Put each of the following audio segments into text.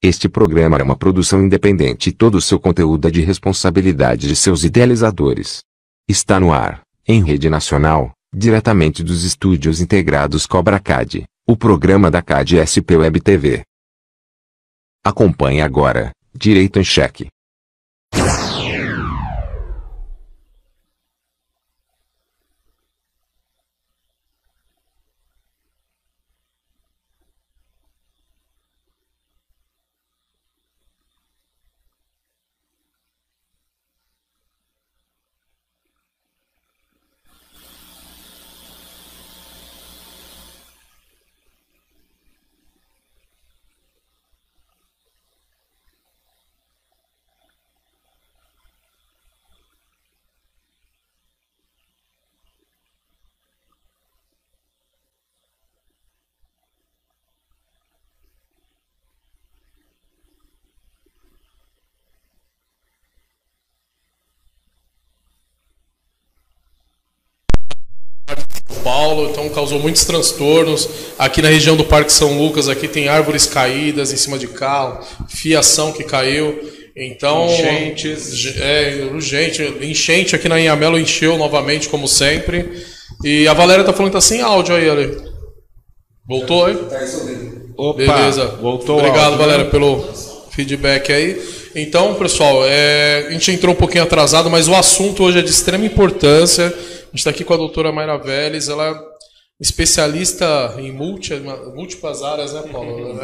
Este programa é uma produção independente e todo o seu conteúdo é de responsabilidade de seus idealizadores. Está no ar, em rede nacional, diretamente dos estúdios integrados Cobra CAD, o programa da CAD SP Web TV. Acompanhe agora, Direito em Cheque. Paulo, então causou muitos transtornos. Aqui na região do Parque São Lucas, aqui tem árvores caídas em cima de carro, fiação que caiu. Então, enchente aqui na Inhamelo encheu novamente, como sempre. E a Valéria tá falando que tá sem áudio aí, Ale. Voltou aí? Opa, beleza. Voltou. Obrigado, áudio, Valéria, pelo feedback aí. Então, pessoal, a gente entrou um pouquinho atrasado, mas o assunto hoje é de extrema importância. A gente está aqui com a doutora Mayra Vélez, ela é especialista em múltiplas áreas, né, Paulo?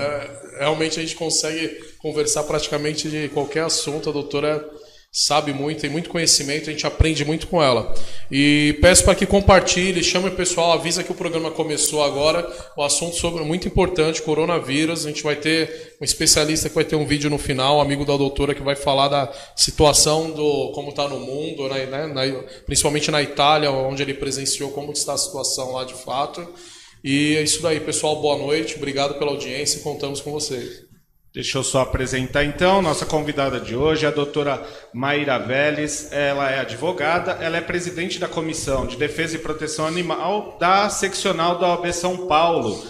Realmente a gente consegue conversar praticamente de qualquer assunto, a doutora sabe muito, tem muito conhecimento, a gente aprende muito com ela. E peço para que compartilhe, chame o pessoal, avisa que o programa começou agora, o assunto muito importante, coronavírus. A gente vai ter um especialista que vai ter um vídeo no final, um amigo da doutora, que vai falar da situação do como está no mundo, né, principalmente na Itália, onde ele presenciou como está a situação lá de fato. E é isso daí, pessoal, boa noite, obrigado pela audiência, contamos com vocês. Deixa eu só apresentar então, nossa convidada de hoje é a doutora Mayra Vélez, ela é advogada, ela é presidente da Comissão de Defesa e Proteção Animal da Seccional da OAB São Paulo.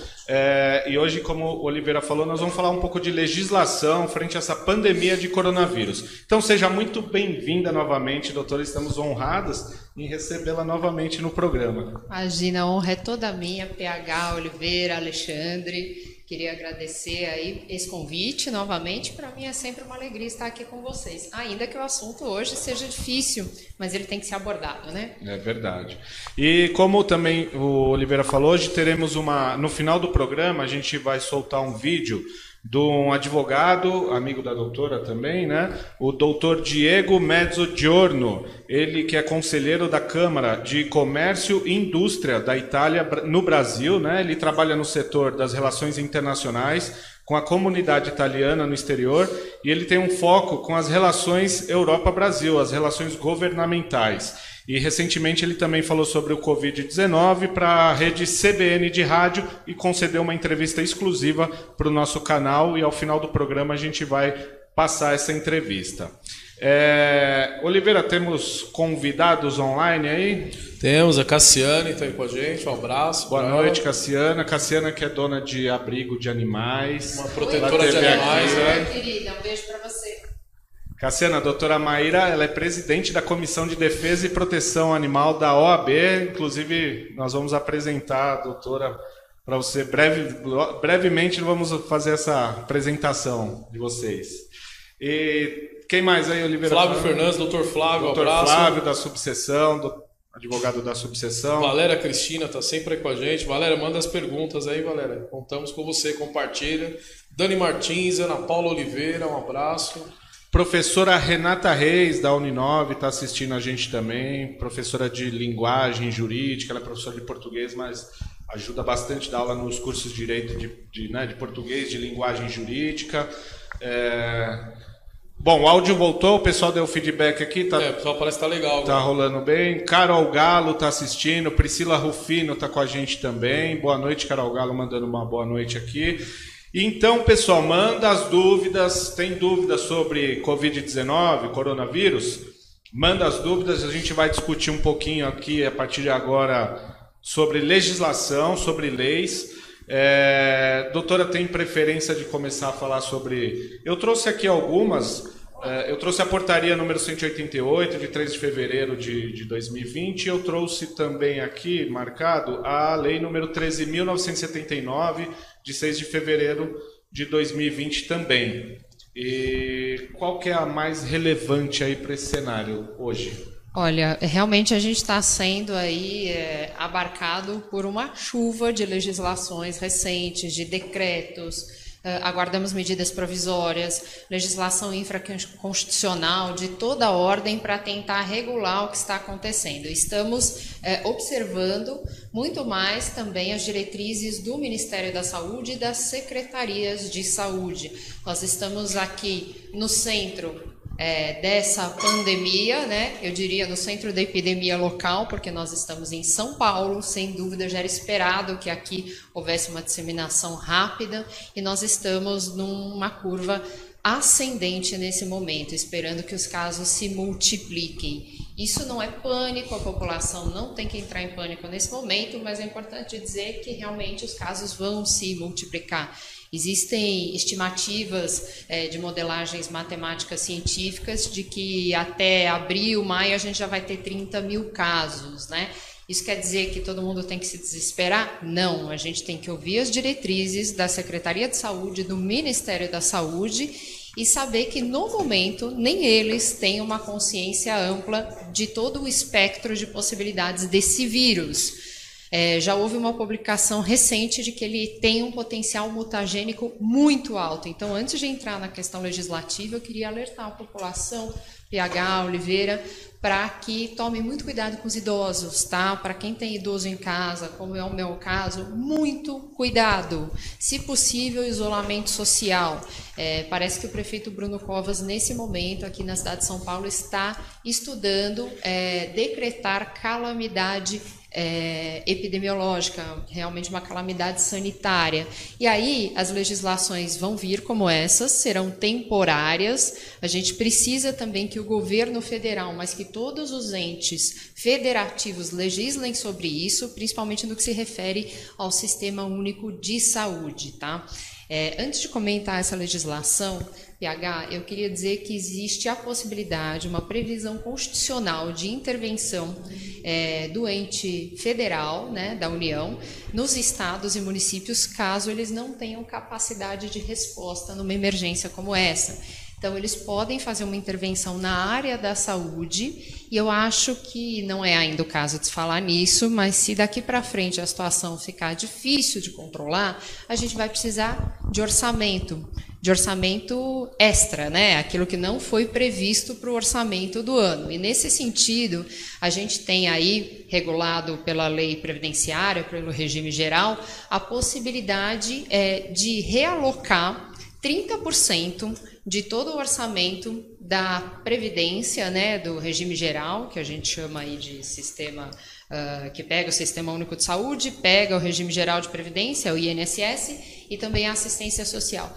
E hoje, como o Oliveira falou, nós vamos falar um pouco de legislação frente a essa pandemia de coronavírus. Então seja muito bem-vinda novamente, doutora, estamos honradas em recebê-la novamente no programa. Imagina, a honra é toda minha, PH, Oliveira, Alexandre. Queria agradecer aí esse convite novamente. Para mim é sempre uma alegria estar aqui com vocês. Ainda que o assunto hoje seja difícil, mas ele tem que ser abordado, né? É verdade. E como também o Oliveira falou, hoje teremos no final do programa, a gente vai soltar um vídeo de um advogado, amigo da doutora também, né? O doutor Diego Mezzogiorno, ele que é conselheiro da Câmara de Comércio e Indústria da Itália no Brasil, né? Ele trabalha no setor das relações internacionais com a comunidade italiana no exterior e ele tem um foco com as relações Europa-Brasil, as relações governamentais. E recentemente ele também falou sobre o Covid-19 para a rede CBN de rádio e concedeu uma entrevista exclusiva para o nosso canal e ao final do programa a gente vai passar essa entrevista. Oliveira, temos convidados online aí? Temos, a Cassiane está aí com a gente, um abraço. Boa noite, Cassiana. Cassiana que é dona de abrigo de animais. Uma protetora de animais, né? Querida, um beijo para você. Cassiana, a doutora Mayra, ela é presidente da Comissão de Defesa e Proteção Animal da OAB, inclusive nós vamos apresentar a doutora para você brevemente, vamos fazer essa apresentação de vocês. E quem mais aí, Oliveira? Flávio Fernandes, doutor Flávio, doutor abraço. Flávio da subseção, advogado da subseção. Valéria Cristina está sempre aí com a gente. Valéria, manda as perguntas aí, Valéria. Contamos com você, compartilha. Dani Martins, Ana Paula Oliveira, um abraço. Professora Renata Reis, da Uninove, está assistindo a gente também. Professora de linguagem jurídica, ela é professora de português, mas ajuda bastante a dar aula nos cursos de direito de português, de linguagem jurídica. Bom, o áudio voltou, o pessoal deu feedback aqui. O pessoal parece que está legal. Está rolando bem. Carol Galo está assistindo, Priscila Rufino está com a gente também. Boa noite, Carol Galo, mandando uma boa noite aqui. Então, pessoal, manda as dúvidas. Tem dúvidas sobre Covid-19, coronavírus? Manda as dúvidas, a gente vai discutir um pouquinho aqui, a partir de agora, sobre legislação, sobre leis. Doutora, tem preferência de começar a falar sobre... Eu trouxe aqui algumas. Eu trouxe a portaria número 188, de 3 de fevereiro de 2020. Eu trouxe também aqui, marcado, a lei número 13.979, de 6 de fevereiro de 2020 também. E qual que é a mais relevante aí para esse cenário hoje? Olha, realmente a gente está sendo aí abarcado por uma chuva de legislações recentes, de decretos, aguardamos medidas provisórias, legislação infraconstitucional de toda a ordem para tentar regular o que está acontecendo. Estamos observando muito mais também as diretrizes do Ministério da Saúde e das secretarias de saúde. Nós estamos aqui no centro dessa pandemia, né? Eu diria no centro da epidemia local, porque nós estamos em São Paulo, sem dúvida já era esperado que aqui houvesse uma disseminação rápida e nós estamos numa curva ascendente nesse momento, esperando que os casos se multipliquem. Isso não é pânico, a população não tem que entrar em pânico nesse momento, mas é importante dizer que realmente os casos vão se multiplicar. Existem estimativas de modelagens matemáticas científicas de que até abril, maio, a gente já vai ter 30 mil casos, né? Isso quer dizer que todo mundo tem que se desesperar? Não, a gente tem que ouvir as diretrizes da Secretaria de Saúde, do Ministério da Saúde e saber que, no momento, nem eles têm uma consciência ampla de todo o espectro de possibilidades desse vírus. Já houve uma publicação recente de que ele tem um potencial mutagênico muito alto. Então, antes de entrar na questão legislativa, eu queria alertar a população, PH, Oliveira, para que tome muito cuidado com os idosos, tá? Para quem tem idoso em casa, como é o meu caso, muito cuidado. Se possível, isolamento social. Parece que o prefeito Bruno Covas, nesse momento, aqui na cidade de São Paulo, está estudando decretar calamidade epidemiológica, realmente uma calamidade sanitária. E aí as legislações vão vir como essas, serão temporárias. A gente precisa também que o governo federal, mas que todos os entes federativos legislem sobre isso, principalmente no que se refere ao Sistema Único de Saúde, tá? Antes de comentar essa legislação, PH, eu queria dizer que existe a possibilidade, uma previsão constitucional de intervenção do ente federal, né, da União, nos estados e municípios, caso eles não tenham capacidade de resposta numa emergência como essa. Então, eles podem fazer uma intervenção na área da saúde, e eu acho que não é ainda o caso de se falar nisso, mas se daqui para frente a situação ficar difícil de controlar, a gente vai precisar de orçamento extra, né? Aquilo que não foi previsto para o orçamento do ano. E nesse sentido, a gente tem aí, regulado pela lei previdenciária, pelo regime geral, a possibilidade de realocar 30% de todo o orçamento da Previdência, né, do regime geral, que a gente chama aí de sistema, que pega o Sistema Único de Saúde, pega o regime geral de Previdência, o INSS, e também a assistência social.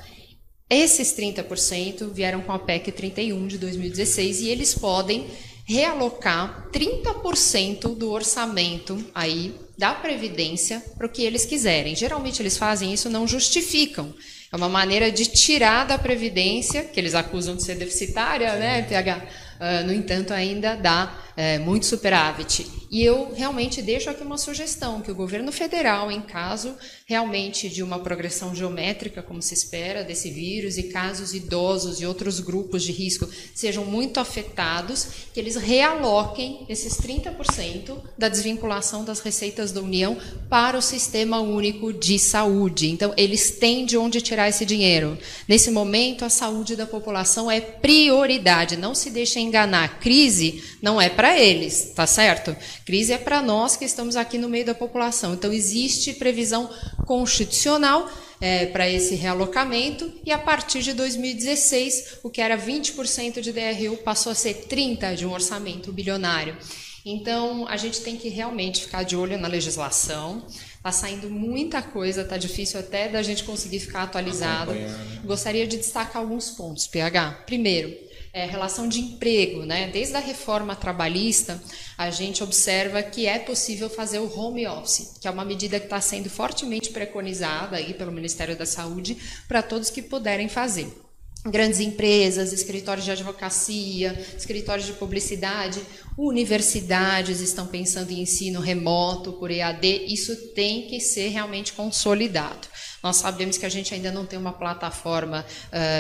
Esses 30% vieram com a PEC 31 de 2016 e eles podem realocar 30% do orçamento aí da Previdência para o que eles quiserem. Geralmente eles fazem isso, não justificam. É uma maneira de tirar da Previdência, que eles acusam de ser deficitária, né, PH? No entanto, ainda dá muito superávit. E eu realmente deixo aqui uma sugestão, que o governo federal, em caso realmente de uma progressão geométrica, como se espera, desse vírus, e casos idosos e outros grupos de risco sejam muito afetados, que eles realoquem esses 30% da desvinculação das receitas da União para o Sistema Único de Saúde. Então, eles têm de onde tirar esse dinheiro. Nesse momento, a saúde da população é prioridade. Não se deixem enganar. Crise não é para eles, tá certo? Crise é para nós que estamos aqui no meio da população. Então, existe previsão constitucional para esse realocamento, e a partir de 2016, o que era 20% de DRU passou a ser 30% de um orçamento bilionário. Então, a gente tem que realmente ficar de olho na legislação, Está saindo muita coisa, está difícil até da gente conseguir ficar atualizado. Gostaria de destacar alguns pontos, PH. Primeiro, relação de emprego, né? Desde a reforma trabalhista, a gente observa que é possível fazer o home office, que é uma medida que está sendo fortemente preconizada aí pelo Ministério da Saúde para todos que puderem fazer. Grandes empresas, escritórios de advocacia, escritórios de publicidade, universidades estão pensando em ensino remoto por EAD, isso tem que ser realmente consolidado. Nós sabemos que a gente ainda não tem uma plataforma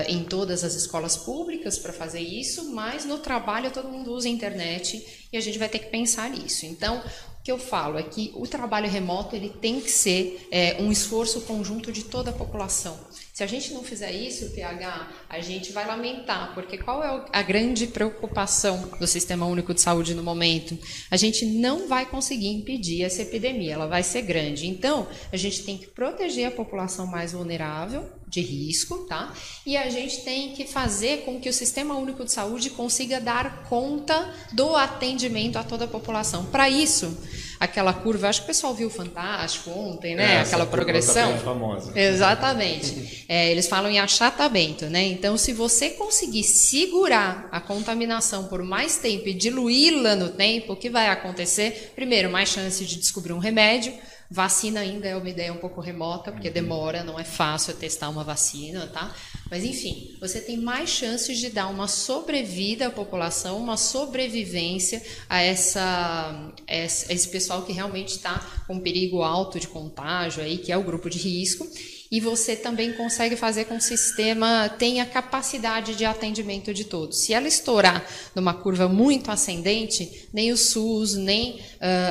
em todas as escolas públicas para fazer isso, mas no trabalho todo mundo usa a internet e a gente vai ter que pensar nisso. Então, o que eu falo é que o trabalho remoto ele tem que ser um esforço conjunto de toda a população. Se a gente não fizer isso, PH, a gente vai lamentar, porque qual é a grande preocupação do Sistema Único de Saúde no momento? A gente não vai conseguir impedir essa epidemia, ela vai ser grande. Então, a gente tem que proteger a população mais vulnerável, de risco, tá? E a gente tem que fazer com que o Sistema Único de Saúde consiga dar conta do atendimento a toda a população. Para isso, aquela curva, acho que o pessoal viu Fantástico ontem, né? Aquela progressão. Tá famosa. Exatamente. Eles falam em achatamento, né? Então, se você conseguir segurar a contaminação por mais tempo e diluí-la no tempo, o que vai acontecer? Primeiro, mais chance de descobrir um remédio. Vacina ainda é uma ideia um pouco remota, porque demora, não é fácil testar uma vacina, tá? Mas, enfim, você tem mais chances de dar uma sobrevida à população, uma sobrevivência a esse pessoal que realmente está com perigo alto de contágio, aí, que é o grupo de risco. E você também consegue fazer com que o sistema tenha capacidade de atendimento de todos. Se ela estourar numa curva muito ascendente, nem o SUS, nem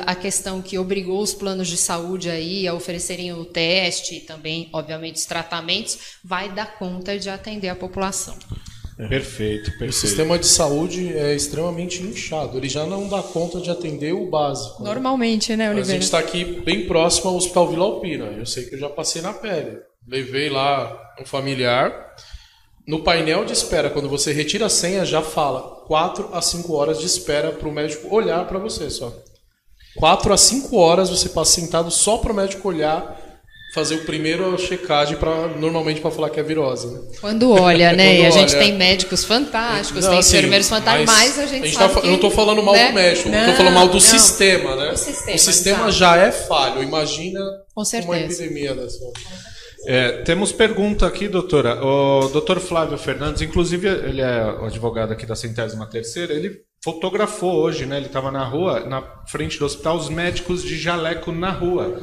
a questão que obrigou os planos de saúde aí a oferecerem o teste e também, obviamente, os tratamentos, vai dar conta de atender a população. Perfeito. O sistema de saúde é extremamente inchado, ele já não dá conta de atender o básico. Normalmente, né, Oliveira? A gente está aqui bem próximo ao Hospital Vila Alpina, eu sei que eu já passei na pele. Levei lá um familiar. No painel de espera, quando você retira a senha, já fala 4 a 5 horas de espera para o médico olhar para você só. 4 a 5 horas você passa sentado só para o médico olhar, fazer o primeiro checagem normalmente para falar que é virose. Né? Quando olha, né? Quando a gente olha. Tem médicos fantásticos, Não, tem assim, enfermeiros fantásticos, mas a gente sabe que... Eu não estou falando mal né? do médico, Não, estou falando mal do não. sistema, né? O sistema já é falho, imagina Com certeza. uma epidemia dessa. Temos pergunta aqui, doutora. O doutor Flávio Fernandes, inclusive, ele é o advogado aqui da 103ª, ele fotografou hoje, né? Ele estava na rua, na frente do hospital, os médicos de jaleco na rua.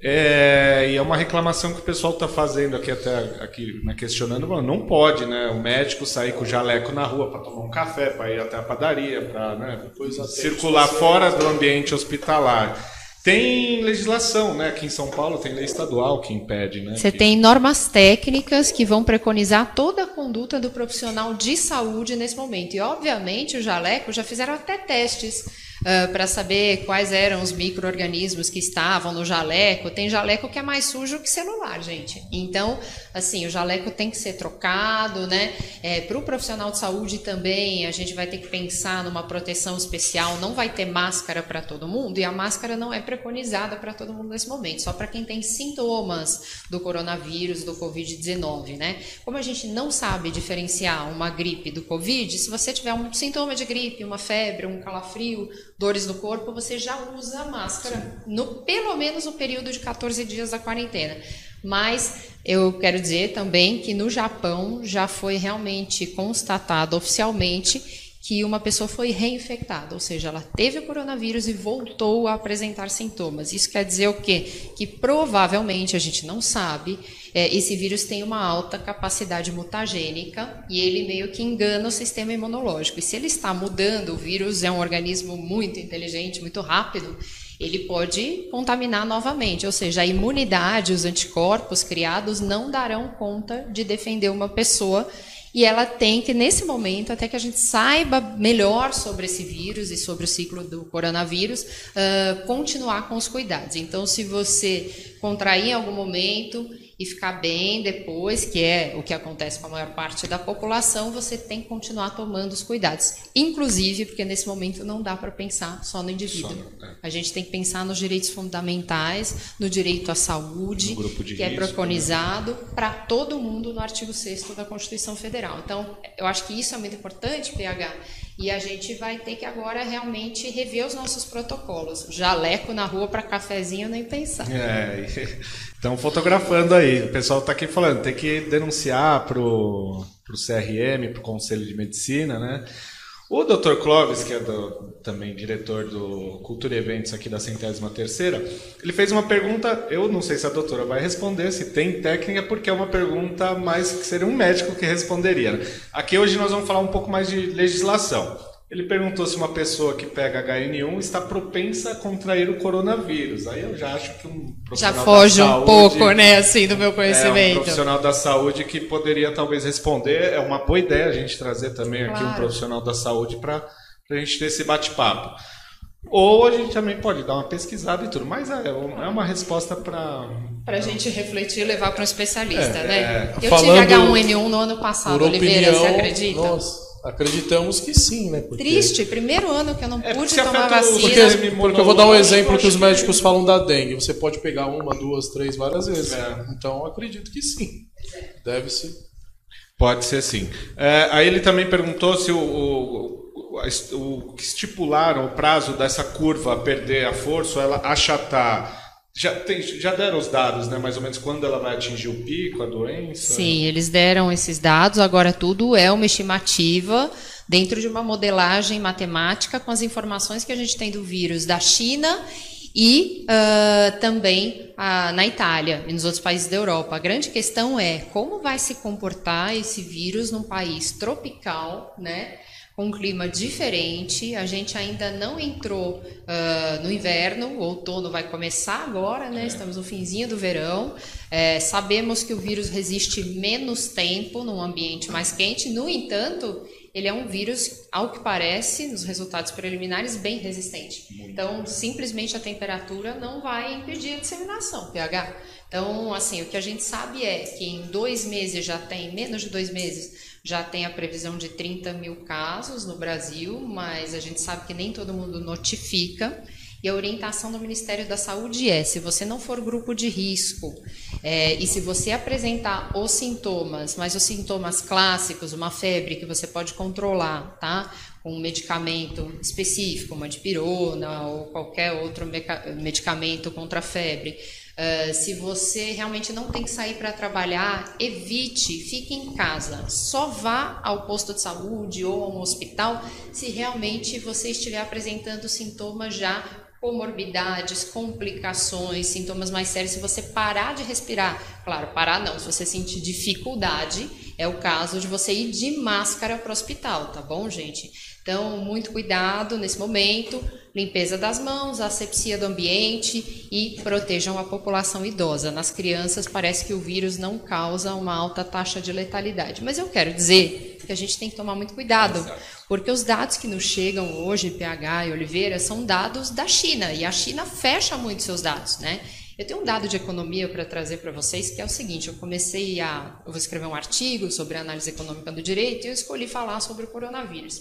E é uma reclamação que o pessoal está fazendo aqui, né, questionando, não pode, né? O médico sair com o jaleco na rua para tomar um café, para ir até a padaria, para, né, circular fora do ambiente hospitalar. Tem legislação, né? Aqui em São Paulo tem lei estadual que impede, né? Você tem normas técnicas que vão preconizar toda a conduta do profissional de saúde nesse momento. E, obviamente, o jaleco já fizeram até testes para saber quais eram os micro-organismos que estavam no jaleco. Tem jaleco que é mais sujo que celular, gente. Então, assim, o jaleco tem que ser trocado, né? Para o profissional de saúde também, a gente vai ter que pensar numa proteção especial. Não vai ter máscara para todo mundo, e a máscara não é preconizada para todo mundo nesse momento, só para quem tem sintomas do coronavírus, do Covid-19, né? Como a gente não sabe diferenciar uma gripe do Covid, se você tiver um sintoma de gripe, uma febre, um calafrio, dores no corpo, você já usa a máscara, pelo menos no período de 14 dias da quarentena. Mas eu quero dizer também que no Japão já foi realmente constatado oficialmente que uma pessoa foi reinfectada, ou seja, ela teve o coronavírus e voltou a apresentar sintomas. Isso quer dizer o quê? Que provavelmente, a gente não sabe, esse vírus tem uma alta capacidade mutagênica e ele meio que engana o sistema imunológico. E se ele está mudando, o vírus é um organismo muito inteligente, muito rápido, ele pode contaminar novamente, ou seja, a imunidade, os anticorpos criados não darão conta de defender uma pessoa. E ela tem que, nesse momento, até que a gente saiba melhor sobre esse vírus e sobre o ciclo do coronavírus, continuar com os cuidados. Então, se você contrair em algum momento e ficar bem depois, que é o que acontece com a maior parte da população, você tem que continuar tomando os cuidados. Inclusive, porque nesse momento não dá para pensar só no indivíduo. A gente tem que pensar nos direitos fundamentais, no direito à saúde, que é preconizado para todo mundo no artigo 6º da Constituição Federal. Então, eu acho que isso é muito importante, PH, e a gente vai ter que agora realmente rever os nossos protocolos. Jaleco na rua para cafezinho, nem pensar. Estão fotografando aí. O pessoal está aqui falando, tem que denunciar para o CRM, para o Conselho de Medicina, né? O Dr. Clóvis, que é também diretor do Cultura e Eventos aqui da 103ª, ele fez uma pergunta, eu não sei se a doutora vai responder, se tem técnica, porque é uma pergunta mais que seria um médico que responderia, né? Aqui hoje nós vamos falar um pouco mais de legislação. Ele perguntou se uma pessoa que pega HN1 está propensa a contrair o coronavírus. Aí eu já acho que um profissional já foge da saúde, um pouco, né, assim, do meu conhecimento. Um profissional da saúde que poderia talvez responder. É uma boa ideia a gente trazer também aqui um profissional da saúde para a gente ter esse bate-papo. Ou a gente também pode dar uma pesquisada e tudo, mas é uma resposta para a gente refletir e levar para um especialista, né? Eu Falando tive H1N1 no ano passado, Oliveira, você acredita? Nossa. Acreditamos que sim, né? Porque... Triste, primeiro ano que eu não pude tomar vacina. Porque eu vou dar um exemplo que os médicos falam da dengue. Você pode pegar 1, 2, 3, várias vezes. Então, eu acredito que sim. Deve ser. Pode ser sim. Aí ele também perguntou se o que estipularam o prazo dessa curva perder a força, ela achatar. Já deram os dados, né? Mais ou menos quando ela vai atingir o pico, a doença? Sim, eles deram esses dados. Agora tudo é uma estimativa dentro de uma modelagem matemática com as informações que a gente tem do vírus da China e também na Itália e nos outros países da Europa. A grande questão é como vai se comportar esse vírus num país tropical, né? Com um clima diferente, a gente ainda não entrou no inverno, o outono vai começar agora, né? Estamos no finzinho do verão, sabemos que o vírus resiste menos tempo num ambiente mais quente, no entanto, ele é um vírus, ao que parece, nos resultados preliminares, bem resistente. Então, simplesmente a temperatura não vai impedir a disseminação, pH. Então, assim, o que a gente sabe é que em 2 meses menos de 2 meses, já tem a previsão de 30 mil casos no Brasil, mas a gente sabe que nem todo mundo notifica. E a orientação do Ministério da Saúde é, se você não for grupo de risco, e se você apresentar os sintomas, mas os sintomas clássicos, uma febre que você pode controlar, tá? Com um medicamento específico, uma dipirona ou qualquer outro medicamento contra a febre, se você realmente não tem que sair para trabalhar, evite, fique em casa. Só vá ao posto de saúde ou a um hospital se realmente você estiver apresentando sintomas já comorbidades, complicações, sintomas mais sérios. Se você parar de respirar, claro, parar não, se você sentir dificuldade, é o caso de você ir de máscara para o hospital, tá bom, gente? Então, muito cuidado nesse momento, limpeza das mãos, asepsia do ambiente e protejam a população idosa. Nas crianças, parece que o vírus não causa uma alta taxa de letalidade. Mas eu quero dizer que a gente tem que tomar muito cuidado, porque os dados que nos chegam hoje, PH e Oliveira, são dados da China, e a China fecha muito seus dados, né? Eu tenho um dado de economia para trazer para vocês, que é o seguinte, eu vou escrever um artigo sobre a análise econômica do direito, e eu escolhi falar sobre o coronavírus.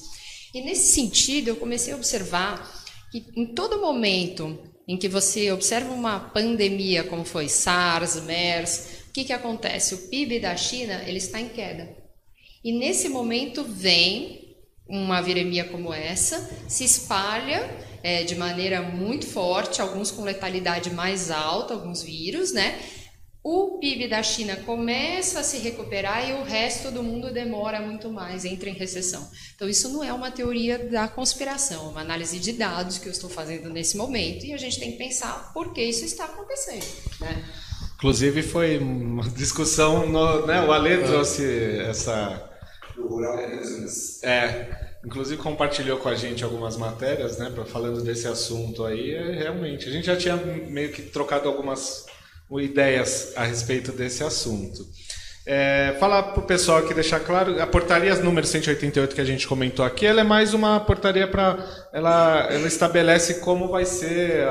E nesse sentido, eu comecei a observar que em todo momento em que você observa uma pandemia, como foi SARS, MERS, o que acontece? O PIB da China ele está em queda. E nesse momento vem uma viremia como essa, se espalha de maneira muito forte, alguns com letalidade mais alta, alguns vírus, né? O PIB da China começa a se recuperar e o resto do mundo demora muito mais, entra em recessão. Então, isso não é uma teoria da conspiração, é uma análise de dados que eu estou fazendo nesse momento e a gente tem que pensar por que isso está acontecendo, né? Inclusive, foi uma discussão, né? O Ale trouxe essa... Inclusive compartilhou com a gente algumas matérias, né? Falando desse assunto aí, realmente. A gente já tinha meio que trocado algumas ideias a respeito desse assunto. Falar para o pessoal aqui, deixar claro, a portaria número 188 que a gente comentou aqui, ela é mais uma portaria ela estabelece como vai ser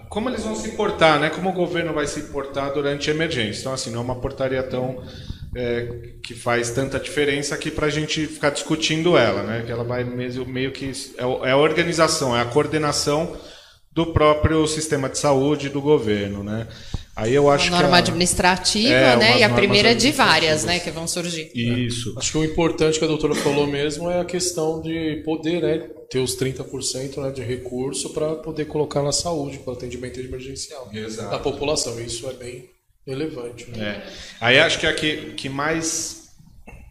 como eles vão se portar, né? Como o governo vai se portar durante a emergência. Então, assim, não é uma portaria tão que faz tanta diferença aqui para a gente ficar discutindo ela, né? Que ela vai meio que é a organização, é a coordenação do próprio sistema de saúde do governo, né? Aí eu acho uma norma administrativa, né? E a primeira de várias, né, que vão surgir. Isso. Acho que o importante que a doutora falou mesmo é a questão de poder, né, ter os 30%, né, de recurso para poder colocar na saúde, para atendimento emergencial da população. Isso é bem relevante, né? Aí acho que a que mais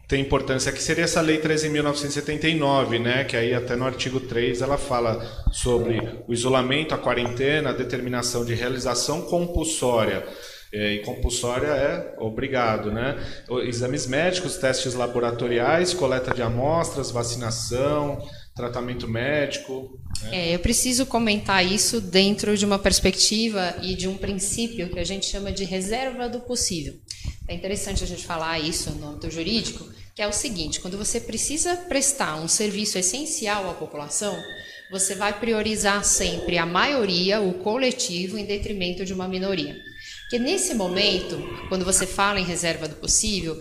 tem importância aqui seria essa Lei 13.979, né? Que aí até no artigo 3 ela fala sobre o isolamento, a quarentena, a determinação de realização compulsória. E compulsória é obrigado, né? Exames médicos, testes laboratoriais, coleta de amostras, vacinação, tratamento médico. Né? Eu preciso comentar isso dentro de uma perspectiva e de um princípio que a gente chama de reserva do possível. É interessante a gente falar isso no âmbito jurídico, que é o seguinte: quando você precisa prestar um serviço essencial à população, você vai priorizar sempre a maioria, o coletivo, em detrimento de uma minoria. Porque nesse momento, quando você fala em reserva do possível,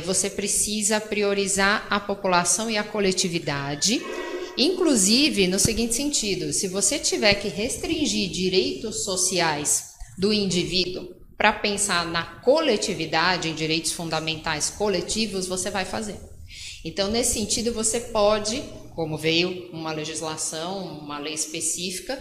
você precisa priorizar a população e a coletividade, inclusive no seguinte sentido: se você tiver que restringir direitos sociais do indivíduo para pensar na coletividade, em direitos fundamentais coletivos, você vai fazer. Então, nesse sentido, você pode, como veio uma legislação, uma lei específica,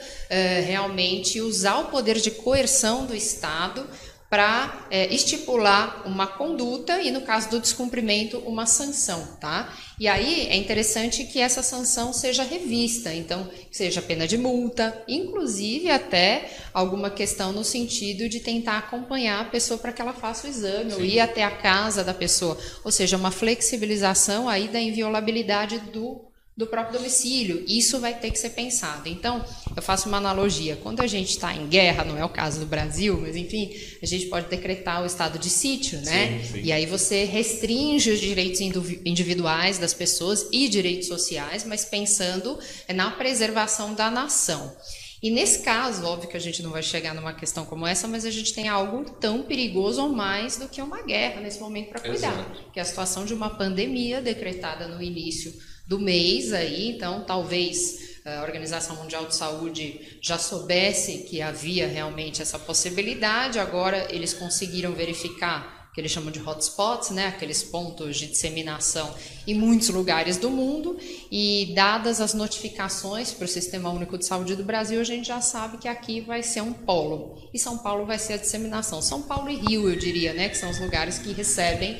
realmente usar o poder de coerção do Estado para estipular uma conduta e, no caso do descumprimento, uma sanção, tá? E aí é interessante que essa sanção seja revista, então, seja pena de multa, inclusive até alguma questão no sentido de tentar acompanhar a pessoa para que ela faça o exame, ou ir até a casa da pessoa, ou seja, uma flexibilização aí da inviolabilidade do próprio domicílio. Isso vai ter que ser pensado. Então, eu faço uma analogia. Quando a gente está em guerra, não é o caso do Brasil, mas enfim, a gente pode decretar o estado de sítio, né? Sim. E aí você restringe os direitos individuais das pessoas e direitos sociais, mas pensando na preservação da nação. E nesse caso, óbvio que a gente não vai chegar numa questão como essa, mas a gente tem algo tão perigoso ou mais do que uma guerra nesse momento para cuidar. Exato. Que é a situação de uma pandemia decretada no início do mês aí, então talvez a Organização Mundial de Saúde já soubesse que havia realmente essa possibilidade. Agora eles conseguiram verificar que eles chamam de hotspots, né, aqueles pontos de disseminação em muitos lugares do mundo, e dadas as notificações para o Sistema Único de Saúde do Brasil, a gente já sabe que aqui vai ser um polo, e São Paulo vai ser a disseminação. São Paulo e Rio, eu diria, né, que são os lugares que recebem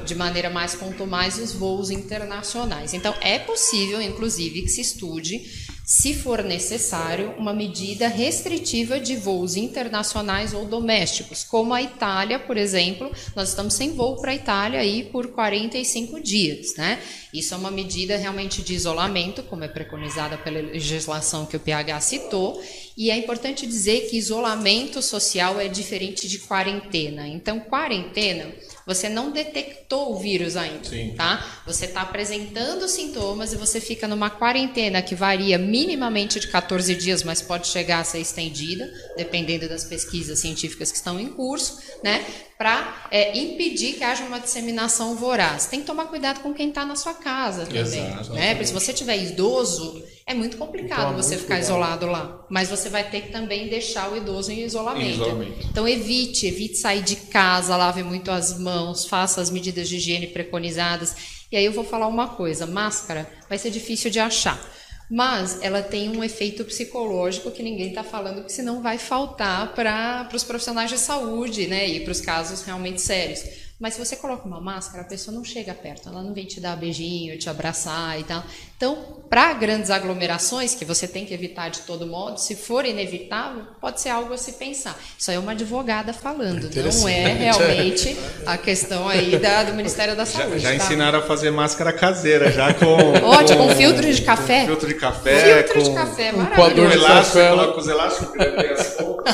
de maneira mais contumaz os voos internacionais. Então, é possível, inclusive, que se estude, se for necessário, uma medida restritiva de voos internacionais ou domésticos, como a Itália, por exemplo. Nós estamos sem voo para a Itália aí por 45 dias, né? Isso é uma medida realmente de isolamento, como é preconizada pela legislação que o PH citou, e é importante dizer que isolamento social é diferente de quarentena. Então, quarentena, você não detectou o vírus ainda, sim, tá? Você está apresentando sintomas e você fica numa quarentena que varia minimamente de 14 dias, mas pode chegar a ser estendida, dependendo das pesquisas científicas que estão em curso, né? Para impedir que haja uma disseminação voraz. Tem que tomar cuidado com quem está na sua casa também. Exato, né? Porque se você tiver idoso, é muito complicado você ficar isolado lá. Mas você vai ter que também deixar o idoso em isolamento. Então evite sair de casa, lave muito as mãos, faça as medidas de higiene preconizadas. E aí eu vou falar uma coisa: máscara vai ser difícil de achar. Mas ela tem um efeito psicológico que ninguém está falando, que senão vai faltar para os profissionais de saúde, né, e para os casos realmente sérios. Mas se você coloca uma máscara, a pessoa não chega perto, ela não vem te dar beijinho, te abraçar e tal. Então, para grandes aglomerações, que você tem que evitar de todo modo, se for inevitável, pode ser algo a se pensar. Isso aí é uma advogada falando, não é realmente a questão aí do Ministério da Saúde. Já ensinaram a fazer máscara caseira, já com... Ótimo, com filtro de café. Com filtro de café. Filtro de café, maravilhoso. Coloca os elásticos,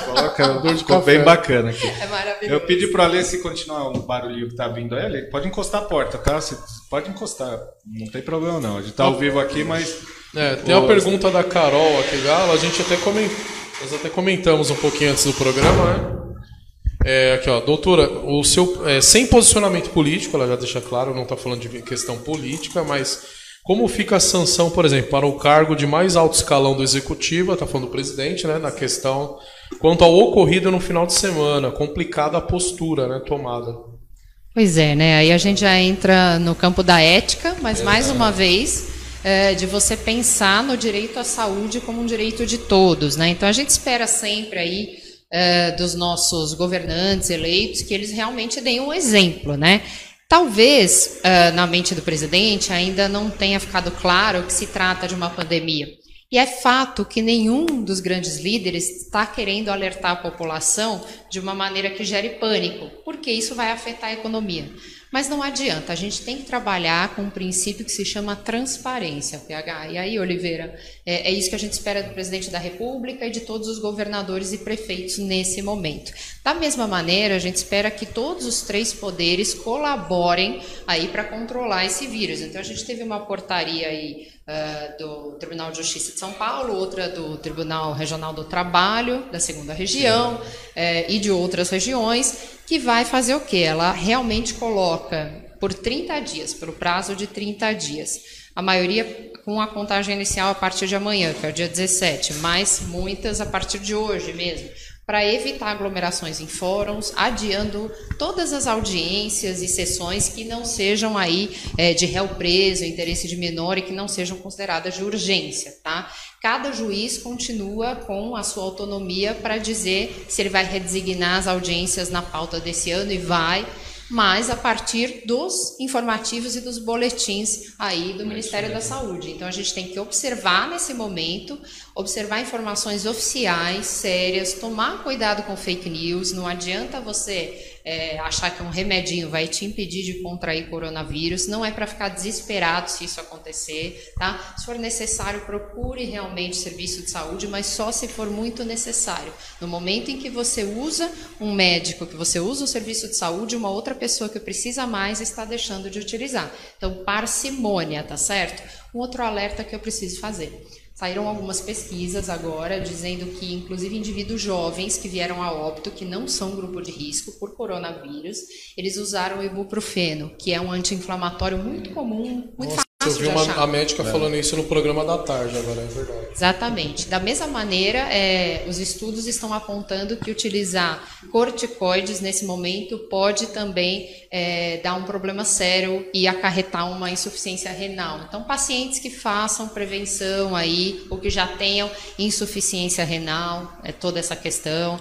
coloca, ficou bem bacana aqui. É maravilhoso. Eu pedi para a Alê, se continuar um barulho que tá vindo aí, Alê, pode encostar a porta, tá? Você pode encostar, não tem problema não. A gente tá ao vivo aqui, mas... tem uma pergunta da Carol aqui, a gente até Nós até comentamos um pouquinho antes do programa, né? Aqui, ó, doutora, o seu, sem posicionamento político, ela já deixa claro, não está falando de questão política, mas como fica a sanção, por exemplo, para o cargo de mais alto escalão do executivo, está falando do presidente, né, na questão quanto ao ocorrido no final de semana, complicada a postura, né, tomada. Pois é, né? Aí a gente já entra no campo da ética, mas mais uma vez de você pensar no direito à saúde como um direito de todos, né? Então a gente espera sempre aí dos nossos governantes eleitos que eles realmente deem um exemplo, né? Talvez na mente do presidente ainda não tenha ficado claro que se trata de uma pandemia. E é fato que nenhum dos grandes líderes está querendo alertar a população de uma maneira que gere pânico, porque isso vai afetar a economia. Mas não adianta, a gente tem que trabalhar com um princípio que se chama transparência, PH. E aí, Oliveira, é isso que a gente espera do presidente da República e de todos os governadores e prefeitos nesse momento. Da mesma maneira, a gente espera que todos os 3 poderes colaborem aí para controlar esse vírus. Então, a gente teve uma portaria aí do Tribunal de Justiça de São Paulo, outra do Tribunal Regional do Trabalho, da 2ª Região, e de outras regiões, que vai fazer o quê? Ela realmente coloca por 30 dias, pelo prazo de 30 dias, a maioria com a contagem inicial a partir de amanhã, que é o dia 17, mas muitas a partir de hoje mesmo, para evitar aglomerações em fóruns, adiando todas as audiências e sessões que não sejam aí de réu preso, interesse de menor e que não sejam consideradas de urgência, tá? Cada juiz continua com a sua autonomia para dizer se ele vai redesignar as audiências na pauta desse ano, e vai, mas a partir dos informativos e dos boletins aí do Ministério da Saúde. Então a gente tem que observar nesse momento, observar informações oficiais, sérias, tomar cuidado com fake news. Não adianta você achar que um remedinho vai te impedir de contrair coronavírus, não é para ficar desesperado se isso acontecer, tá? Se for necessário, procure realmente serviço de saúde, mas só se for muito necessário. No momento em que você usa um médico, que você usa o serviço de saúde, uma outra pessoa que precisa mais está deixando de utilizar. Então, parcimônia, tá certo? Um outro alerta que eu preciso fazer. Saíram algumas pesquisas agora dizendo que, inclusive, indivíduos jovens que vieram a óbito, que não são grupo de risco por coronavírus, eles usaram o ibuprofeno, que é um anti-inflamatório muito comum, muito fácil eu vi de achar. a médica falando isso no programa da tarde, agora é verdade. Exatamente. Da mesma maneira, os estudos estão apontando que utilizar corticoides nesse momento pode também dar um problema sério e acarretar uma insuficiência renal. Então, pacientes que façam prevenção aí, ou que já tenham insuficiência renal, toda essa questão,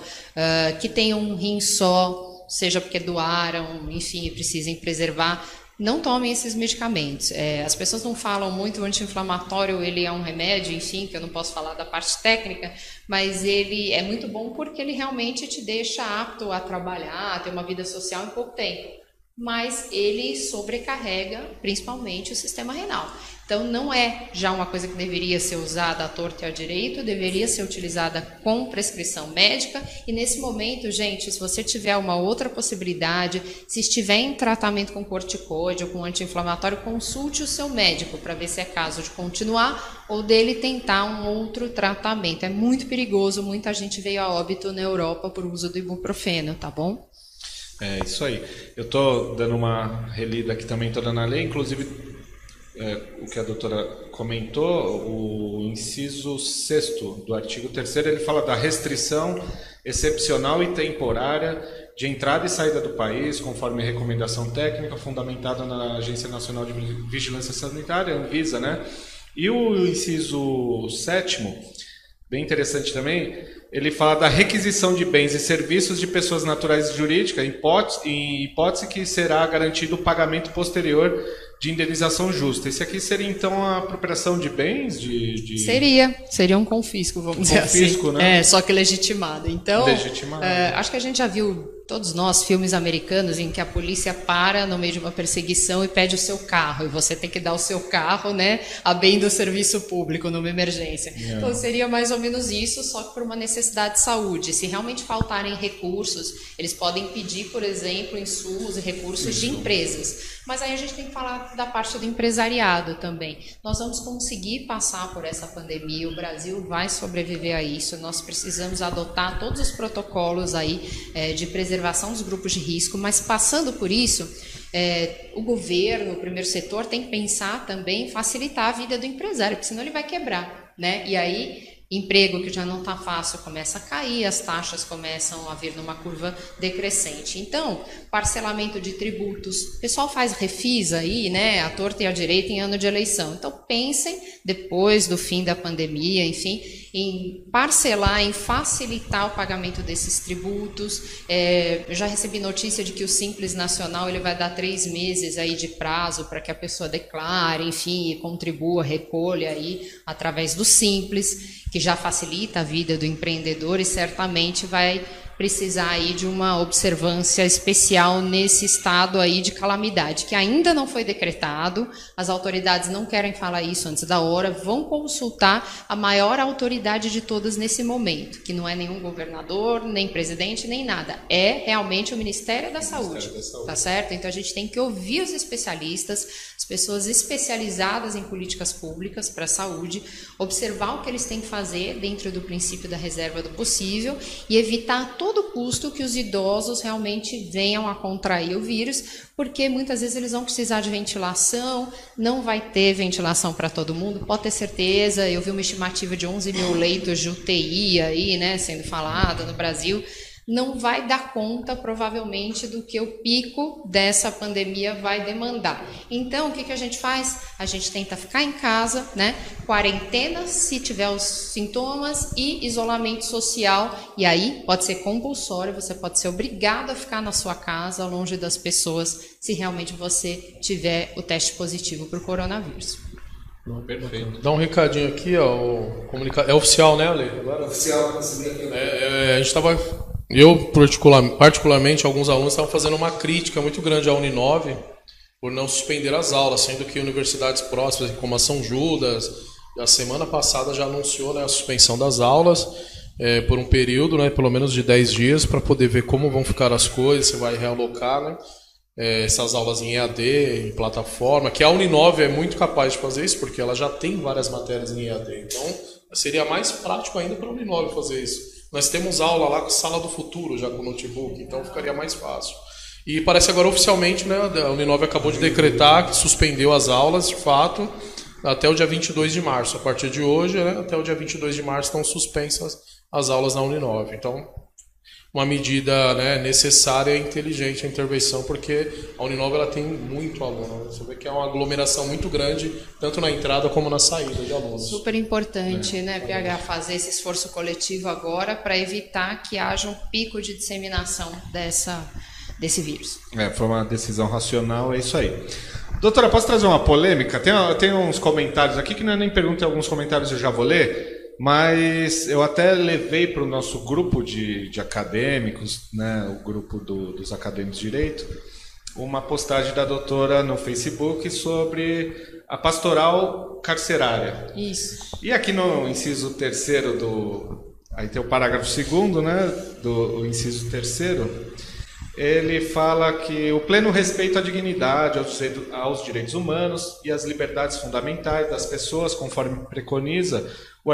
que tenham um rim só, seja porque doaram, enfim, e precisem preservar, não tomem esses medicamentos. As pessoas não falam muito, o anti-inflamatório ele é um remédio, enfim, que eu não posso falar da parte técnica, mas ele é muito bom porque ele realmente te deixa apto a trabalhar, a ter uma vida social em pouco tempo. Mas ele sobrecarrega principalmente o sistema renal. Então não é já uma coisa que deveria ser usada à torto e à direito, deveria ser utilizada com prescrição médica. E nesse momento, gente, se você tiver uma outra possibilidade, se estiver em tratamento com corticoide ou com anti-inflamatório, consulte o seu médico para ver se é caso de continuar ou dele tentar um outro tratamento. É muito perigoso, muita gente veio a óbito na Europa por uso do ibuprofeno, tá bom? É isso aí. Eu estou dando uma relida aqui também toda na lei, inclusive o que a doutora comentou, o inciso 6º do artigo 3º, ele fala da restrição excepcional e temporária de entrada e saída do país, conforme recomendação técnica fundamentada na Agência Nacional de Vigilância Sanitária, Anvisa, né? E o inciso 7º, bem interessante também, ele fala da requisição de bens e serviços de pessoas naturais e jurídicas, em hipótese que será garantido o pagamento posterior de indenização justa. Esse aqui seria, então, a apropriação de bens? Seria um confisco, vamos dizer assim. Confisco, né? Só que legitimado. Então, acho que a gente já viu todos nós, filmes americanos em que a polícia para no meio de uma perseguição e pede o seu carro, e você tem que dar o seu carro, né, a bem do serviço público numa emergência. Então seria mais ou menos isso, só que por uma necessidade de saúde. Se realmente faltarem recursos, eles podem pedir, por exemplo, insumos e recursos de empresas. Mas aí a gente tem que falar da parte do empresariado também. Nós vamos conseguir passar por essa pandemia, o Brasil vai sobreviver a isso, nós precisamos adotar todos os protocolos aí de preservação dos grupos de risco, mas passando por isso, o governo, o primeiro setor, tem que pensar também em facilitar a vida do empresário, porque senão ele vai quebrar, né? E aí, emprego que já não está fácil começa a cair, as taxas começam a vir numa curva decrescente. Então, parcelamento de tributos, o pessoal faz refis aí, né, à torta e à direita em ano de eleição. Então, pensem, depois do fim da pandemia, enfim, em parcelar, em facilitar o pagamento desses tributos. Eu já recebi notícia de que o Simples Nacional ele vai dar 3 meses aí de prazo para que a pessoa declare, enfim, contribua, recolha aí através do Simples, que já facilita a vida do empreendedor e certamente vai precisar aí de uma observância especial nesse estado aí de calamidade, que ainda não foi decretado, as autoridades não querem falar isso antes da hora, vão consultar a maior autoridade de todas nesse momento, que não é nenhum governador, nem presidente, nem nada, é realmente o Ministério da Saúde, tá certo? Então a gente tem que ouvir os especialistas, as pessoas especializadas em políticas públicas para a saúde, observar o que eles têm que fazer dentro do princípio da reserva do possível e evitar a todo custo que os idosos realmente venham a contrair o vírus, porque muitas vezes eles vão precisar de ventilação, não vai ter ventilação para todo mundo, pode ter certeza. Eu vi uma estimativa de 11 mil leitos de UTI aí, né, sendo falada no Brasil. Não vai dar conta, provavelmente, do que o pico dessa pandemia vai demandar. Então, o que a gente faz? A gente tenta ficar em casa, né? Quarentena, se tiver os sintomas, e isolamento social. E aí, pode ser compulsório, você pode ser obrigado a ficar na sua casa, longe das pessoas, se realmente você tiver o teste positivo para o coronavírus. Perfeito. Dá um recadinho aqui, ó. É oficial, né, Ale? Agora? Oficial, a gente estava... Eu, particularmente, alguns alunos estavam fazendo uma crítica muito grande à Uninove por não suspender as aulas, sendo que universidades próximas, como a São Judas, a semana passada já anunciou, né, a suspensão das aulas por um período, né, pelo menos de 10 dias, para poder ver como vão ficar as coisas, se vai realocar, né, essas aulas em EAD, em plataforma, que a Uninove é muito capaz de fazer isso, porque ela já tem várias matérias em EAD. Então, seria mais prático ainda para a Uninove fazer isso. Nós temos aula lá com Sala do Futuro, já com notebook, então ficaria mais fácil. E parece agora oficialmente, né, a Uninove acabou de decretar que suspendeu as aulas, de fato, até o dia 22 de março. A partir de hoje, né, até o dia 22 de março estão suspensas as aulas na Uninove. Então, uma medida, né, necessária e inteligente a intervenção, porque a Uninove ela tem muito aluno. Você vê que é uma aglomeração muito grande, tanto na entrada como na saída de alunos. Super importante, né, PH, fazer esse esforço coletivo agora para evitar que haja um pico de disseminação desse vírus. Foi uma decisão racional, é isso aí. Doutora, posso trazer uma polêmica? Tem uns comentários aqui que não é nem pergunta, alguns comentários eu já vou ler. Mas eu até levei para o nosso grupo de acadêmicos, né, o grupo dos acadêmicos de direito, uma postagem da doutora no Facebook sobre a pastoral carcerária. Isso. E aqui no inciso 3º aí tem o parágrafo 2º, né, do inciso 3º, ele fala que o pleno respeito à dignidade, aos direitos humanos e às liberdades fundamentais das pessoas, conforme preconiza o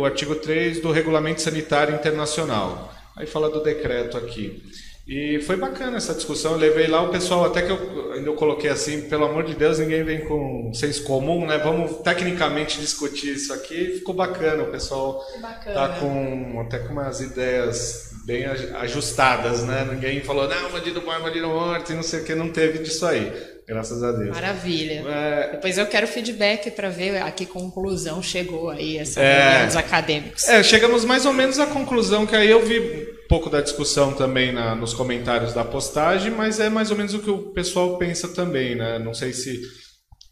artigo 3 do Regulamento Sanitário Internacional. Aí fala do decreto aqui. E foi bacana essa discussão, eu levei lá o pessoal, até que eu coloquei assim, pelo amor de Deus, ninguém vem com senso comum, né? Vamos tecnicamente discutir isso aqui, ficou bacana, o pessoal está até com umas ideias bem ajustadas, né? Ninguém falou, não, bandido morto, e não sei o que, não teve disso aí, graças a Deus. Maravilha. Depois eu quero feedback para ver a que conclusão chegou aí essa reunião dos acadêmicos. Chegamos mais ou menos à conclusão, que aí eu vi um pouco da discussão também nos comentários da postagem, mas é mais ou menos o que o pessoal pensa também, né? Não sei se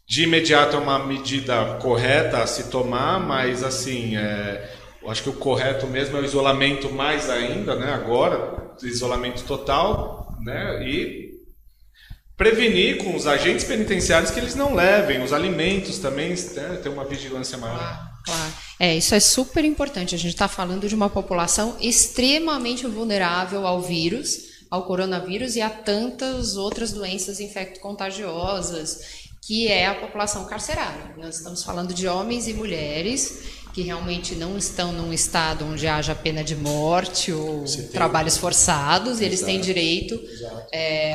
de imediato é uma medida correta a se tomar, mas assim, eu acho que o correto mesmo é o isolamento mais ainda, né, agora, isolamento total, né? E prevenir com os agentes penitenciários que eles não levem os alimentos também, né? Ter uma vigilância maior. Claro. Isso é super importante. A gente está falando de uma população extremamente vulnerável ao vírus, ao coronavírus e a tantas outras doenças infecto-contagiosas, que é a população carcerária. Nós estamos falando de homens e mulheres que realmente não estão num estado onde haja pena de morte ou trabalhos forçados, e eles têm direito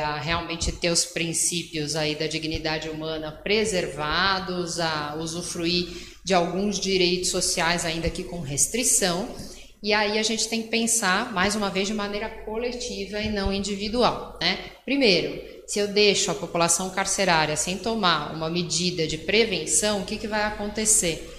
a realmente ter os princípios aí da dignidade humana preservados, a usufruir de alguns direitos sociais, ainda que com restrição. E aí a gente tem que pensar, mais uma vez, de maneira coletiva e não individual, né? Primeiro, se eu deixo a população carcerária sem tomar uma medida de prevenção, o que vai acontecer?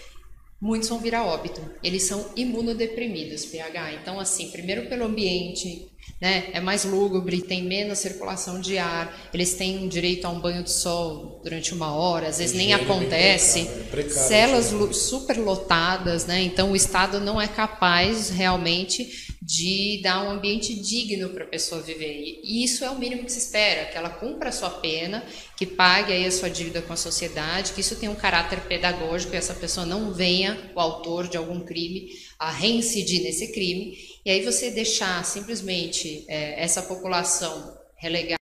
Muitos vão vir a óbito. Eles são imunodeprimidos, PH. Então, assim, primeiro pelo ambiente, né? É mais lúgubre, tem menos circulação de ar, eles têm direito a um banho de sol durante 1 hora, às vezes nem acontece, células super lotadas, né? Então o Estado não é capaz realmente de dar um ambiente digno para a pessoa viver, e isso é o mínimo que se espera, que ela cumpra a sua pena, que pague aí a sua dívida com a sociedade, que isso tenha um caráter pedagógico e essa pessoa não venha, o autor de algum crime, a reincidir nesse crime. E aí você deixar simplesmente essa população relegada.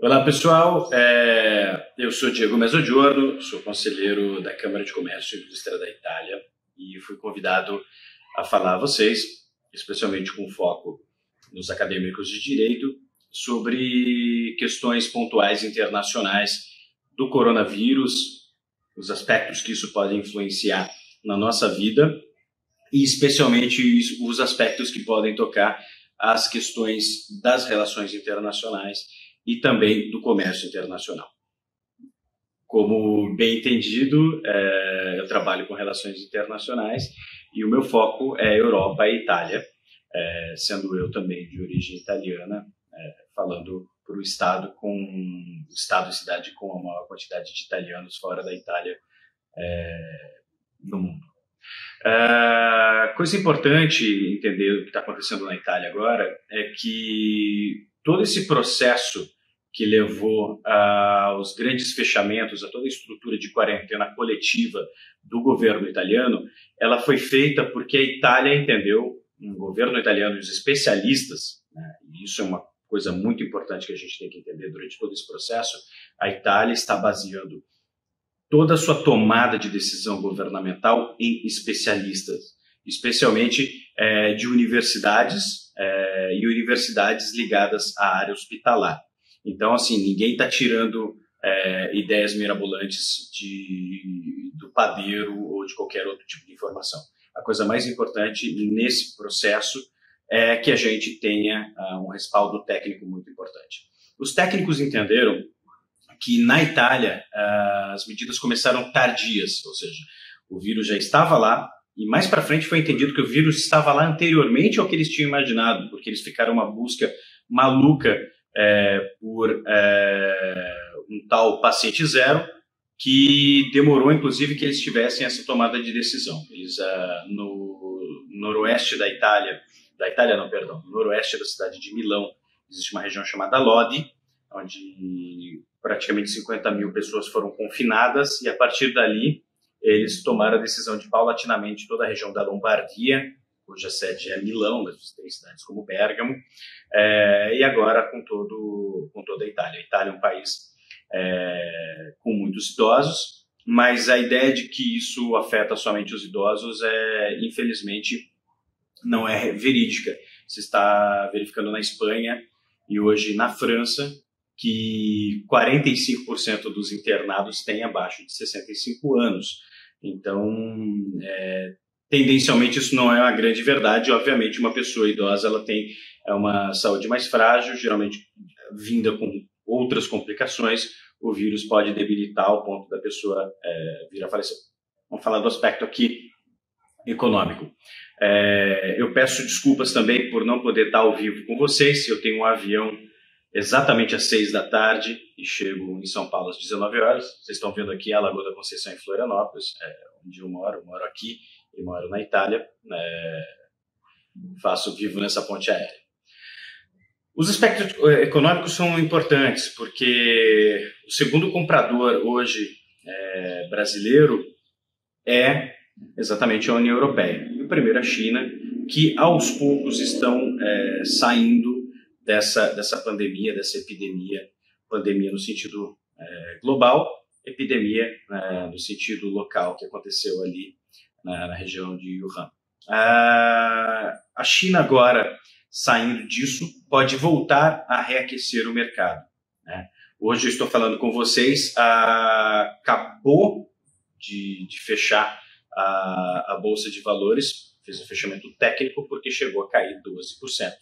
Olá pessoal, eu sou Diego Mezzogiorno, sou conselheiro da Câmara de Comércio e Indústria da Itália e fui convidado a falar a vocês, especialmente com foco nos acadêmicos de direito, sobre questões pontuais internacionais do coronavírus, os aspectos que isso pode influenciar na nossa vida e especialmente os aspectos que podem tocar as questões das relações internacionais e também do comércio internacional. Como bem entendido, eu trabalho com relações internacionais e o meu foco é Europa e Itália, sendo eu também de origem italiana, falando para o estado e cidade com a maior quantidade de italianos fora da Itália no mundo. Coisa importante entender o que está acontecendo na Itália agora é que todo esse processo que levou aos grandes fechamentos, a toda a estrutura de quarentena coletiva do governo italiano, ela foi feita porque a Itália entendeu, o governo italiano e os especialistas, né, e isso é uma coisa muito importante que a gente tem que entender durante todo esse processo, a Itália está baseando toda a sua tomada de decisão governamental em especialistas, especialmente de universidades e universidades ligadas à área hospitalar. Então, assim, ninguém está tirando ideias mirabolantes do padeiro ou de qualquer outro tipo de informação. A coisa mais importante nesse processo é que a gente tenha um respaldo técnico muito importante. Os técnicos entenderam que na Itália as medidas começaram tardias, ou seja, o vírus já estava lá, e mais para frente foi entendido que o vírus estava lá anteriormente ao que eles tinham imaginado, porque eles ficaram uma busca maluca por um tal paciente zero, que demorou, inclusive, que eles tivessem essa tomada de decisão. Eles, no noroeste da Itália, no noroeste da cidade de Milão, existe uma região chamada Lodi, onde praticamente 50 mil pessoas foram confinadas, e a partir dali eles tomaram a decisão de paulatinamente toda a região da Lombardia, cuja sede é Milão, mas tem cidades como Bérgamo, e agora com toda a Itália. A Itália é um país com muitos idosos, mas a ideia de que isso afeta somente os idosos infelizmente, não é verídica. Se está verificando na Espanha e hoje na França que 45% dos internados têm abaixo de 65 anos. Então, tendencialmente isso não é uma grande verdade. Obviamente, uma pessoa idosa ela tem é uma saúde mais frágil, geralmente vinda com outras complicações, o vírus pode debilitar ao ponto da pessoa vir a falecer. Vamos falar do aspecto aqui econômico. Eu peço desculpas também por não poder estar ao vivo com vocês. Eu tenho um avião exatamente às 6 da tarde e chego em São Paulo às 19 horas. Vocês estão vendo aqui a Lagoa da Conceição em Florianópolis, onde eu moro aqui e moro na Itália. Faço vivo nessa ponte aérea. Os aspectos econômicos são importantes, porque o segundo comprador hoje brasileiro é exatamente a União Europeia. E o primeiro a China, que aos poucos estão saindo dessa pandemia, dessa epidemia. Pandemia no sentido global, epidemia no sentido local, que aconteceu ali na região de Wuhan. A China agora, saindo disso, pode voltar a reaquecer o mercado, né? Hoje eu estou falando com vocês, acabou de fechar a Bolsa de Valores, fez um fechamento técnico porque chegou a cair 12%.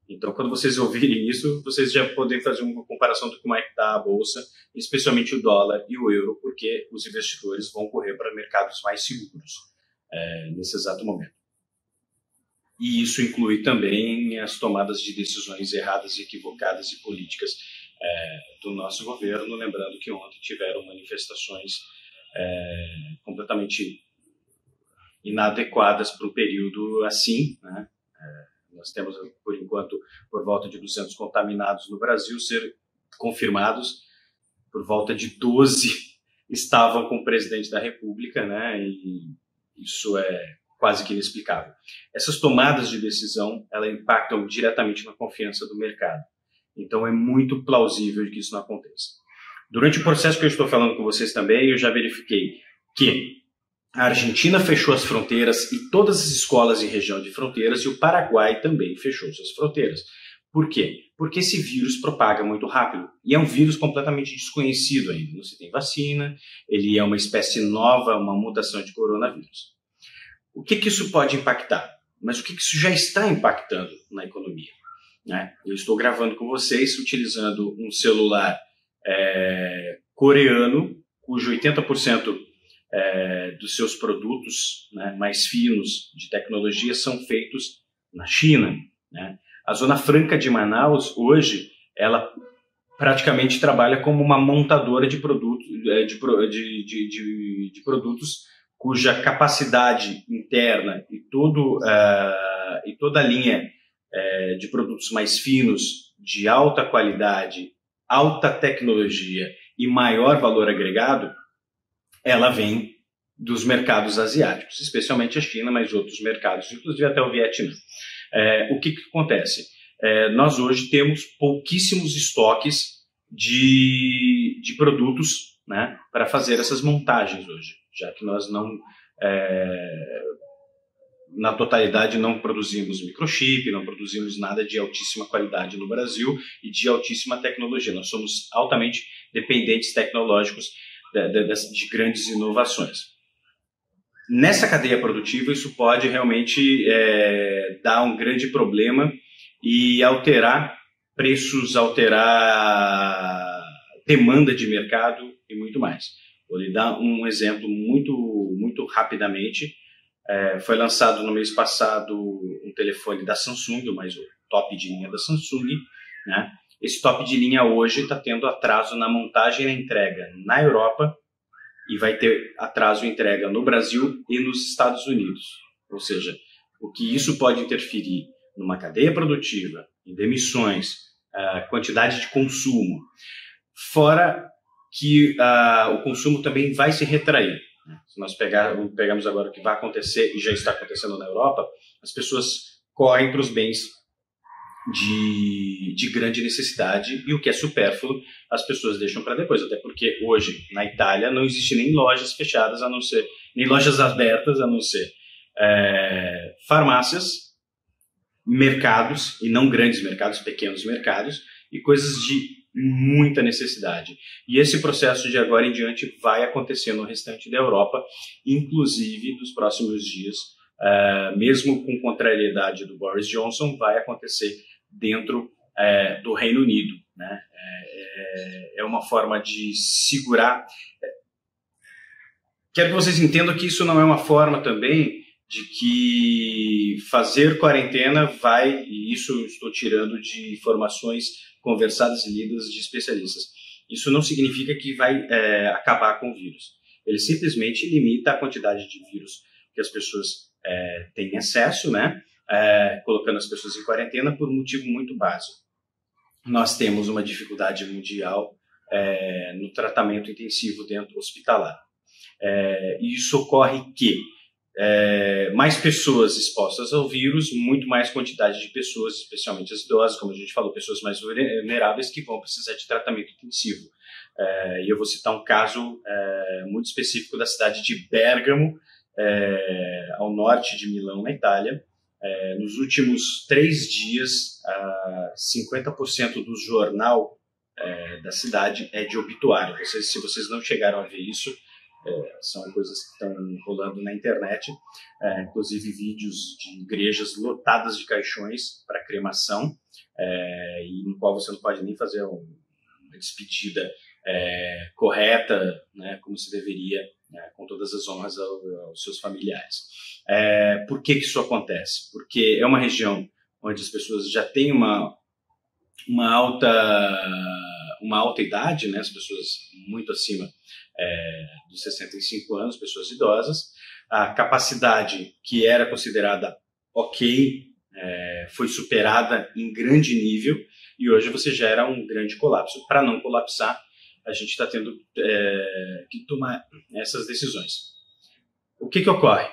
Então, quando vocês ouvirem isso, vocês já podem fazer uma comparação de como é que está a Bolsa, especialmente o dólar e o euro, porque os investidores vão correr para mercados mais seguros nesse exato momento. E isso inclui também as tomadas de decisões erradas, equivocadas e políticas do nosso governo, lembrando que ontem tiveram manifestações completamente inadequadas para um período assim, né? Nós temos, por enquanto, por volta de 200 contaminados no Brasil, ser confirmados, por volta de 12 estavam com o presidente da República, né? E isso é quase que inexplicável. Essas tomadas de decisão, elas impactam diretamente na confiança do mercado. Então, é muito plausível que isso não aconteça. Durante o processo que eu estou falando com vocês também, eu já verifiquei que a Argentina fechou as fronteiras e todas as escolas em região de fronteiras, e o Paraguai também fechou suas fronteiras. Por quê? Porque esse vírus propaga muito rápido e é um vírus completamente desconhecido ainda. Não se tem vacina, ele é uma espécie nova, uma mutação de coronavírus. O que isso pode impactar? Mas o que isso já está impactando na economia, né? Eu estou gravando com vocês utilizando um celular coreano, cujo 80% dos seus produtos, né, mais finos de tecnologia são feitos na China, né? A Zona Franca de Manaus, hoje, ela praticamente trabalha como uma montadora de produtos, de produtos cuja capacidade interna e toda a linha de produtos mais finos, de alta qualidade, alta tecnologia e maior valor agregado, ela vem dos mercados asiáticos, especialmente a China, mas outros mercados, inclusive até o Vietnã. O que acontece? Nós hoje temos pouquíssimos estoques de produtos, né, para fazer essas montagens hoje, já que nós não, na totalidade, não produzimos microchip, não produzimos nada de altíssima qualidade no Brasil e de altíssima tecnologia. Nós somos altamente dependentes tecnológicos de grandes inovações. Nessa cadeia produtiva, isso pode realmente dar um grande problema e alterar preços, alterar demanda de mercado e muito mais. Vou lhe dar um exemplo muito rapidamente. Foi lançado no mês passado um telefone da Samsung, o mais top de linha da Samsung, né? Esse top de linha hoje está tendo atraso na montagem e na entrega na Europa e vai ter atraso em entrega no Brasil e nos Estados Unidos. Ou seja, o que isso pode interferir numa cadeia produtiva, em demissões, quantidade de consumo, fora que o consumo também vai se retrair. Se nós pegarmos agora o que vai acontecer e já está acontecendo na Europa, as pessoas correm para os bens de grande necessidade e o que é supérfluo as pessoas deixam para depois, até porque hoje na Itália não existe nem lojas fechadas, a não ser, nem lojas abertas, a não ser farmácias, mercados, e não grandes mercados, pequenos mercados, e coisas de muita necessidade. E esse processo de agora em diante vai acontecer no restante da Europa, inclusive nos próximos dias, mesmo com contrariedade do Boris Johnson, vai acontecer dentro do Reino Unido, né? É uma forma de segurar. Quero que vocês entendam que isso não é uma forma também de que fazer quarentena vai, e isso eu estou tirando de informações conversadas e lidas de especialistas, isso não significa que vai acabar com o vírus. Ele simplesmente limita a quantidade de vírus que as pessoas têm acesso, né? Colocando as pessoas em quarentena por um motivo muito básico. Nós temos uma dificuldade mundial no tratamento intensivo dentro hospitalar. E isso ocorre que mais pessoas expostas ao vírus, muito mais quantidade de pessoas, especialmente as idosas, como a gente falou, pessoas mais vulneráveis que vão precisar de tratamento intensivo. E eu vou citar um caso muito específico da cidade de Bérgamo, ao norte de Milão, na Itália. Nos últimos 3 dias, 50% do jornal da cidade é de obituário. Se vocês não chegaram a ver isso, são coisas que estão rolando na internet, inclusive vídeos de igrejas lotadas de caixões para cremação, e no qual você não pode nem fazer uma despedida correta, né, como se deveria, com todas as honras aos seus familiares. Por que isso acontece? Porque é uma região onde as pessoas já têm uma alta idade, né, as pessoas muito acima dos 65 anos, pessoas idosas. A capacidade que era considerada ok foi superada em grande nível e hoje você gera um grande colapso. Para não colapsar, a gente está tendo que tomar essas decisões. O que ocorre?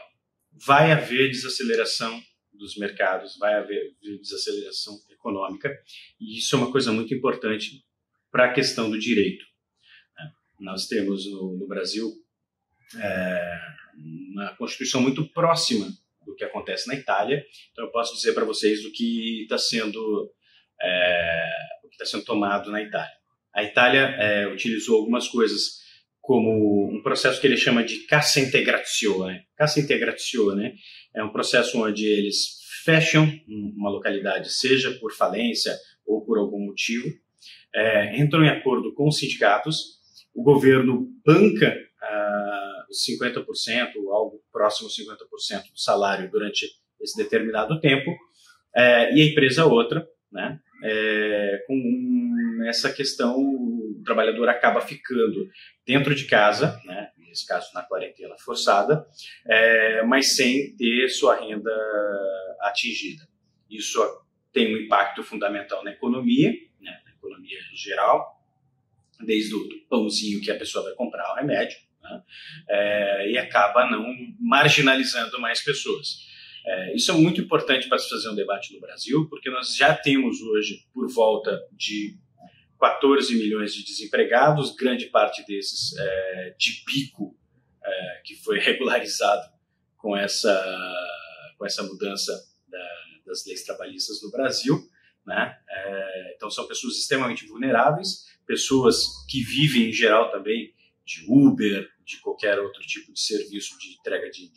Vai haver desaceleração dos mercados, vai haver desaceleração econômica, e isso é uma coisa muito importante para a questão do direito. Nós temos no Brasil uma Constituição muito próxima do que acontece na Itália, então eu posso dizer para vocês o que está sendo tomado na Itália. A Itália utilizou algumas coisas como um processo que ele chama de cassa integrazione. Cassa integrazione é um processo onde eles fecham uma localidade, seja por falência ou por algum motivo, entram em acordo com os sindicatos, o governo banca os 50%, ou algo próximo a 50% do salário durante esse determinado tempo, e a empresa outra, né, com essa questão, o trabalhador acaba ficando dentro de casa, né, nesse caso na quarentena forçada, mas sem ter sua renda atingida. Isso tem um impacto fundamental na economia, né, na economia geral, desde o pãozinho que a pessoa vai comprar, o remédio, né, e acaba não marginalizando mais pessoas. Isso é muito importante para se fazer um debate no Brasil, porque nós já temos hoje por volta de 14 milhões de desempregados, grande parte desses de pico, que foi regularizado com essa mudança das leis trabalhistas no Brasil, né? Então são pessoas extremamente vulneráveis, pessoas que vivem em geral também de Uber, de qualquer outro tipo de serviço de entrega de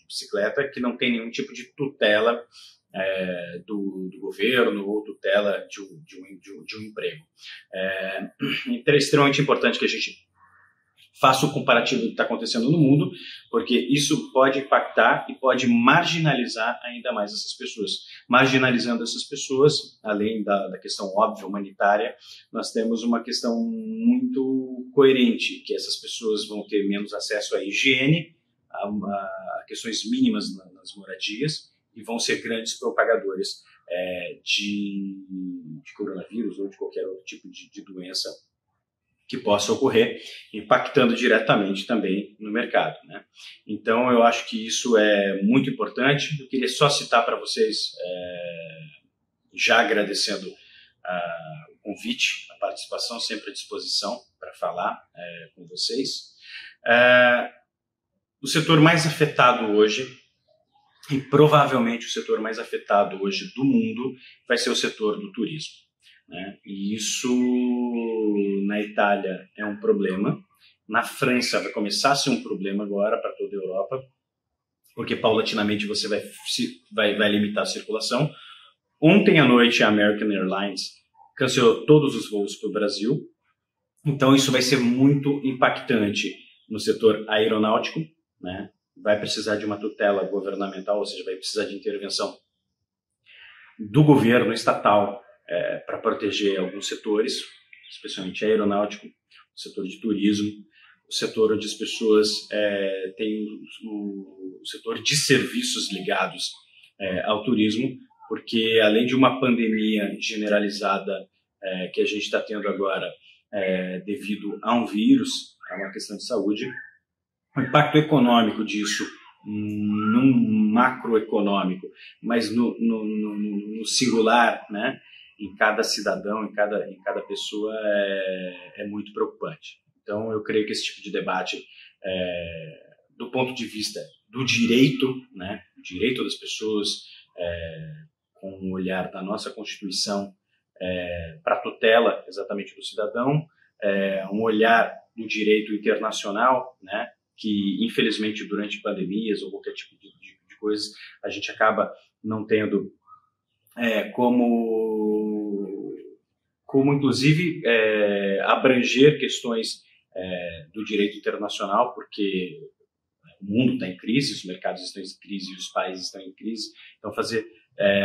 bicicleta, que não tem nenhum tipo de tutela do governo ou tutela de um emprego. Então é extremamente importante que a gente faça um comparativo do que está acontecendo no mundo, porque isso pode impactar e pode marginalizar ainda mais essas pessoas. Marginalizando essas pessoas, além da questão óbvia humanitária, nós temos uma questão muito coerente, que essas pessoas vão ter menos acesso à higiene, a questões mínimas nas moradias, e vão ser grandes propagadores de coronavírus ou de qualquer outro tipo de doença que possa ocorrer, impactando diretamente também no mercado, né? Então, eu acho que isso é muito importante. Eu queria só citar para vocês, já agradecendo o convite, a participação, sempre à disposição para falar com vocês. O setor mais afetado hoje, e provavelmente o setor mais afetado hoje do mundo, vai ser o setor do turismo, né? E isso na Itália é um problema, na França vai começar a ser um problema agora para toda a Europa, porque paulatinamente você vai limitar a circulação. Ontem à noite a American Airlines cancelou todos os voos para o Brasil, então isso vai ser muito impactante no setor aeronáutico, né? Vai precisar de uma tutela governamental, ou seja, vai precisar de intervenção do governo estatal para proteger alguns setores, especialmente aeronáutico, o setor de turismo, o setor onde as pessoas têm o setor de serviços ligados ao turismo, porque além de uma pandemia generalizada que a gente está tendo agora devido a um vírus, a uma questão de saúde, o impacto econômico disso, num macroeconômico, mas no singular, né, em cada cidadão, em cada pessoa, é muito preocupante. Então, eu creio que esse tipo de debate, do ponto de vista do direito, né, o direito das pessoas, com o olhar da nossa Constituição para a tutela exatamente do cidadão, um olhar do direito internacional, né, que infelizmente durante pandemias ou qualquer tipo de coisas a gente acaba não tendo como inclusive abranger questões do direito internacional, porque o mundo está em crise, os mercados estão em crise e os países estão em crise, então fazer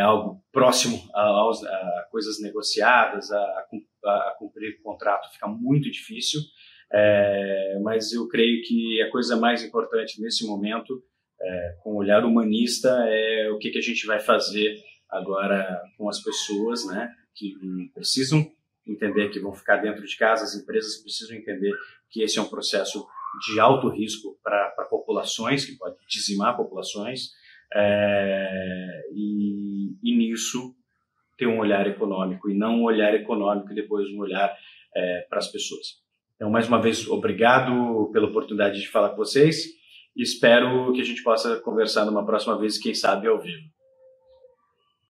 algo próximo a coisas negociadas, a cumprir contrato fica muito difícil, mas eu creio que a coisa mais importante nesse momento, com um olhar humanista, é o que a gente vai fazer agora com as pessoas, né, que precisam entender que vão ficar dentro de casa, as empresas precisam entender que esse é um processo de alto risco para populações, que pode dizimar populações, e nisso ter um olhar econômico, e não um olhar econômico e depois um olhar para as pessoas. Então, mais uma vez, obrigado pela oportunidade de falar com vocês e espero que a gente possa conversar numa próxima vez, quem sabe ao vivo.